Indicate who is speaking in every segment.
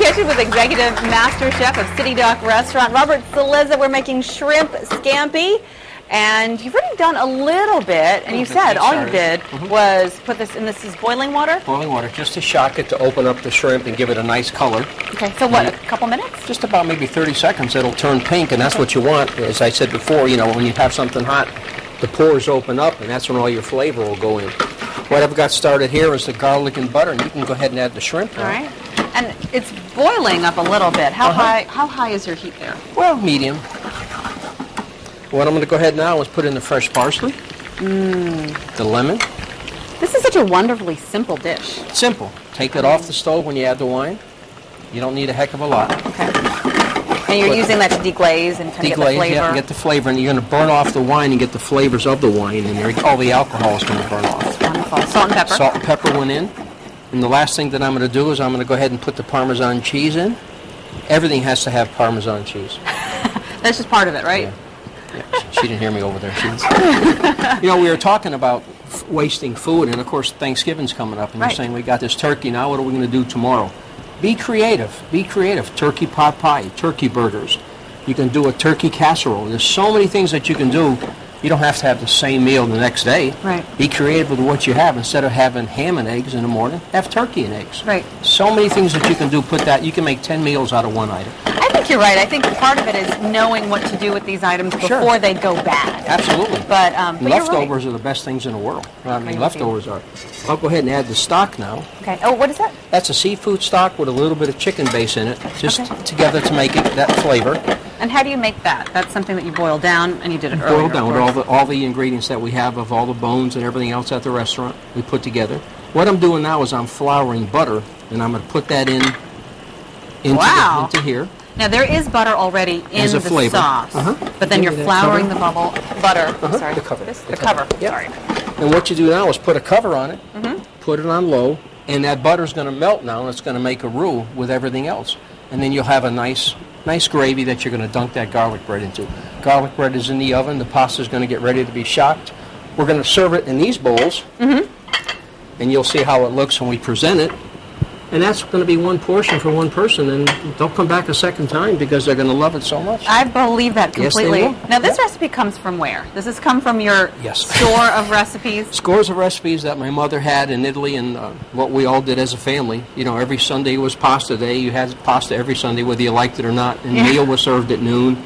Speaker 1: kitchen with Executive Master Chef of City Dock Restaurant, Robert Cillizza. We're making shrimp scampi. And you've already done a little bit, and you said all you did was put this, and this is boiling water?
Speaker 2: Boiling water, just to shock it, to open up the shrimp and give it a nice color.
Speaker 1: Okay, so what, a couple minutes?
Speaker 2: Just about maybe 30 seconds. It'll turn pink, and that's what you want. As I said before, you know, when you have something hot, the pores open up, and that's when all your flavor will go in. What I've got started here is the garlic and butter, and you can go ahead and add the shrimp now.
Speaker 1: All right. And it's boiling up a little bit. How high is your heat there?
Speaker 2: Well, medium. What I'm going to go ahead now is put in the fresh parsley, the lemon.
Speaker 1: This is such a wonderfully simple dish.
Speaker 2: Simple. Take it off the stove when you add the wine. You don't need a heck of a lot.
Speaker 1: Okay. And you're using that to deglaze and kind of get the flavor.
Speaker 2: Yeah, get the flavor, and you're going to burn off the wine and get the flavors of the wine in there. All the alcohol is going to burn off.
Speaker 1: Wonderful. Salt and pepper.
Speaker 2: Salt and pepper went in. And the last thing that I'm going to do is I'm going to go ahead and put the Parmesan cheese in. Everything has to have Parmesan cheese.
Speaker 1: That's just part of it, right?
Speaker 2: Yeah. Yeah, she didn't hear me over there. You know, we were talking about wasting food, and of course Thanksgiving's coming up, and you're saying we got this turkey now. What are we going to do tomorrow? Be creative. Be creative. Turkey pot pie, turkey burgers. You can do a turkey casserole. There's so many things that you can do. You don't have to have the same meal the next day.
Speaker 1: Right.
Speaker 2: Be creative with what you have. Instead of having ham and eggs in the morning, have turkey and eggs.
Speaker 1: Right.
Speaker 2: So many things that you can do. You can make 10 meals out of one item.
Speaker 1: I think you're right. I think part of it is knowing what to do with these items before they go bad.
Speaker 2: Absolutely.
Speaker 1: But
Speaker 2: leftovers are the best things in the world. I mean, leftovers are. I'll go ahead and add the stock now.
Speaker 1: Okay. Oh, what is that?
Speaker 2: That's a seafood stock with a little bit of chicken base in it, just together to make it that flavor.
Speaker 1: And how do you make that? That's something that you boil down, and you did it earlier.
Speaker 2: Boil down with all the ingredients that we have of all the bones and everything else at the restaurant. We put together. What I'm doing now is I'm flouring butter, and I'm going to put that into here.
Speaker 1: Now there is butter already in the
Speaker 2: flavor.
Speaker 1: sauce, but then you're flouring the butter. Sorry,
Speaker 2: the cover.
Speaker 1: The cover.
Speaker 2: Yep.
Speaker 1: Sorry.
Speaker 2: And what you do now is put a cover on it, put it on low, and that butter's going to melt now, and it's going to make a roux with everything else. And then you'll have a nice gravy that you're going to dunk that garlic bread into. Garlic bread is in the oven. The pasta is going to get ready to be shocked. We're going to serve it in these bowls, and you'll see how it looks when we present it. And that's going to be one portion for one person, and they'll come back a second time because they're going to love it so much.
Speaker 1: I believe that completely.
Speaker 2: Yes, they will.
Speaker 1: Now, this recipe comes from where? Does this come from your store of recipes?
Speaker 2: Scores of recipes that my mother had in Italy, and what we all did as a family. You know, every Sunday was pasta day. You had pasta every Sunday, whether you liked it or not, and meal was served at noon.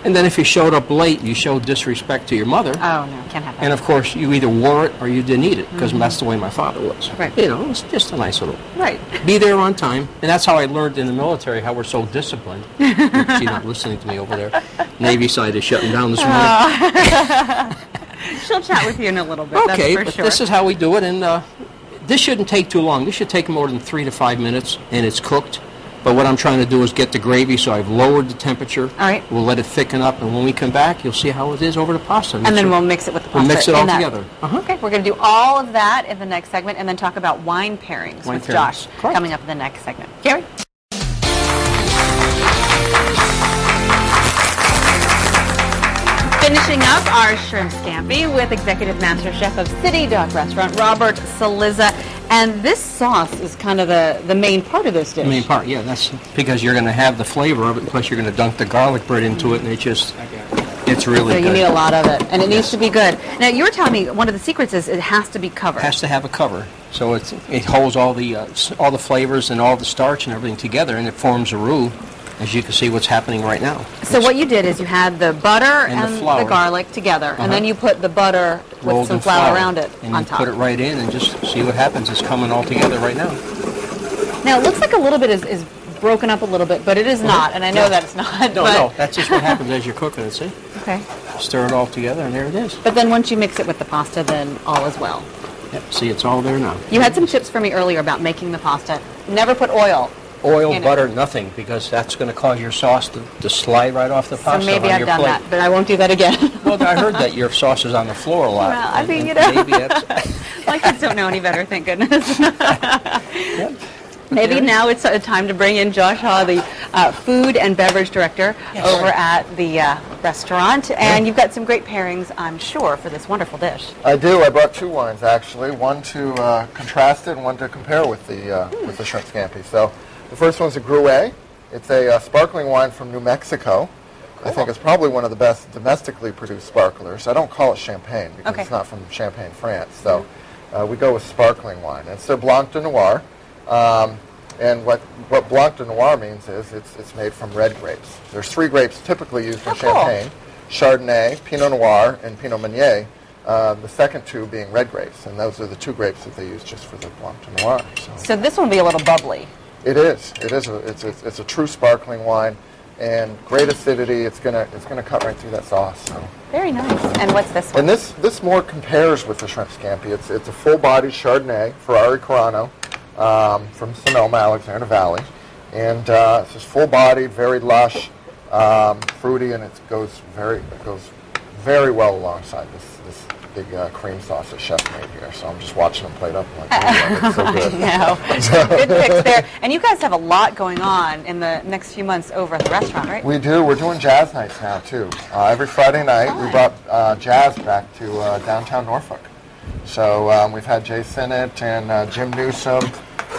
Speaker 2: And then if you showed up late, you showed disrespect to your mother.
Speaker 1: Oh, no, can't have that.
Speaker 2: And, of course, you either wore it or you didn't eat it, because that's the way my father was.
Speaker 1: Right.
Speaker 2: You know, it's just a nice little...
Speaker 1: Right.
Speaker 2: Be there on time. And that's how I learned in the military how we're so disciplined. She's not listening to me over there. Navy side is shutting down this morning.
Speaker 1: She'll chat with you in a little bit,
Speaker 2: okay,
Speaker 1: that's for
Speaker 2: but
Speaker 1: sure.
Speaker 2: this is how we do it, and this shouldn't take too long. This should take more than 3 to 5 minutes, and it's cooked. But what I'm trying to do is get the gravy, so I've lowered the temperature.
Speaker 1: All right.
Speaker 2: We'll let it thicken up, and when we come back, you'll see how it is over the pasta.
Speaker 1: And then we'll mix it with the pasta.
Speaker 2: We'll mix it all together.
Speaker 1: Okay, we're going to do all of that in the next segment, and then talk about wine pairings with Josh coming up in the next segment. Gary? Finishing up our shrimp scampi with Executive Master Chef of City Dock Restaurant, Robert Cillizza. And this sauce is kind of the main part of this dish.
Speaker 2: The main part, yeah. That's because you're going to have the flavor of it, plus you're going to dunk the garlic bread into it, and it's really good.
Speaker 1: So you need a lot of it, and it needs to be good. Now, you were telling me one of the secrets is it has to be covered.
Speaker 2: It has to have a cover, so it holds all the flavors and all the starch and everything together, and it forms a roux. As you can see what's happening right now.
Speaker 1: So what you did is you had the butter and the garlic together, and then you put the butter with some flour around it on top.
Speaker 2: And you put it right in and just see what happens. It's coming all together right now.
Speaker 1: Now, it looks like a little bit is broken up a little bit, but it is not, and I know that it's not.
Speaker 2: No, that's just what happens as you're cooking it, see?
Speaker 1: Okay.
Speaker 2: Stir it all together, and there it is.
Speaker 1: But then once you mix it with the pasta, then all is well.
Speaker 2: Yep, see, it's all there now.
Speaker 1: You had some tips for me earlier about making the pasta. Never put oil.
Speaker 2: Oil, butter, nothing, because that's going to cause your sauce to slide right off the pasta.
Speaker 1: So maybe I've done that, but I won't do that again.
Speaker 2: Well, I heard that your sauce is on the floor a lot.
Speaker 1: Well, I mean, you know.
Speaker 2: Maybe
Speaker 1: my kids don't know any better, thank goodness.
Speaker 2: Yep.
Speaker 1: Maybe now it's time to bring in Josh Haw, the food and beverage director over at the restaurant. And you've got some great pairings, I'm sure, for this wonderful dish.
Speaker 3: I do. I brought 2 wines, actually. One to contrast it and one to compare with the shrimp scampi. So The first one's a Gruet. It's a sparkling wine from New Mexico. I think it's probably one of the best domestically produced sparklers. I don't call it champagne because it's not from Champagne, France. So we go with sparkling wine. It's a Blanc de Noir. And what Blanc de Noir means is it's made from red grapes. There's 3 grapes typically used in champagne: Chardonnay, Pinot Noir, and Pinot Meunier. The second 2 being red grapes, and those are the 2 grapes that they use just for the Blanc de Noir.
Speaker 1: So this one will be a little bubbly.
Speaker 3: It is. It is. It's a true sparkling wine, and great acidity. It's gonna cut right through that sauce. So.
Speaker 1: Very nice. And what's this one?
Speaker 3: And this more compares with the Shrimp Scampi. It's a full-bodied Chardonnay, Ferrari Carano, from Sonoma, Alexander Valley, and it's just full-bodied, very lush, fruity, and it goes very well alongside this big cream sauce that Chef made here. So I'm just watching him plate up. I'm like, oh, it's so good.
Speaker 1: I know. Good picks there. And you guys have a lot going on in the next few months over at the restaurant, right?
Speaker 3: We do. We're doing jazz nights now, too. Every Friday night, we brought jazz back to downtown Norfolk. So we've had Jay Sinnott and Jim Newsom,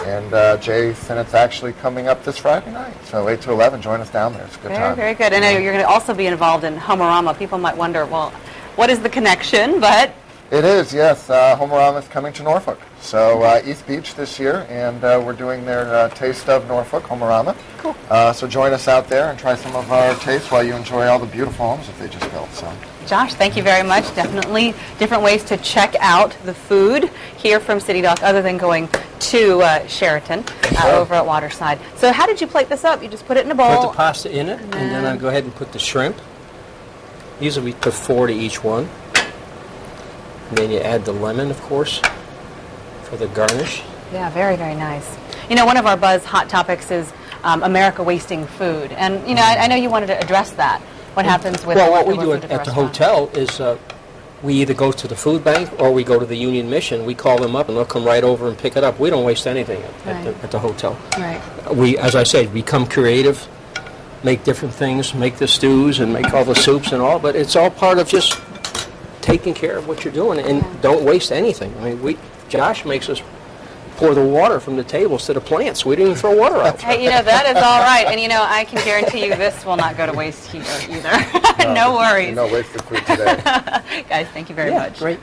Speaker 3: and Jay Sinnott's actually coming up this Friday night. So 8 to 11, join us down there. It's a good time.
Speaker 1: Very good. I know you're going to also be involved in Homerama. People might wonder, well, what is the connection? But
Speaker 3: it is, yes. Homerama is coming to Norfolk. So East Beach this year, and we're doing their Taste of Norfolk, Homerama.
Speaker 1: Cool.
Speaker 3: So join us out there and try some of our tastes while you enjoy all the beautiful homes that they just built. So.
Speaker 1: Josh, thank you very much. Definitely different ways to check out the food here from City Dock other than going to Sheraton over at Waterside. So how did you plate this up? You just put it in a bowl?
Speaker 2: Put the pasta in it, and then I'll go ahead and put the shrimp. Usually we put 4 to each one. And then you add the lemon, of course, for the garnish.
Speaker 1: Yeah, very, very nice. You know, one of our Buzz hot topics is America wasting food. And, you know, I know you wanted to address that. What happens with
Speaker 2: what we do at the hotel is we either go to the food bank or we go to the Union Mission. We call them up and they'll come right over and pick it up. We don't waste anything at the hotel.
Speaker 1: Right.
Speaker 2: We, as I said, become creative, make different things, make the stews and make all the soups and all, but it's all part of just taking care of what you're doing and don't waste anything. I mean, Josh makes us pour the water from the tables to the plants. We didn't even throw water out.
Speaker 1: Hey, you know, that is all right. And, you know, I can guarantee you this will not go to waste here either. No worries.
Speaker 3: No wasted food today.
Speaker 1: Guys, thank you very much.
Speaker 2: Great.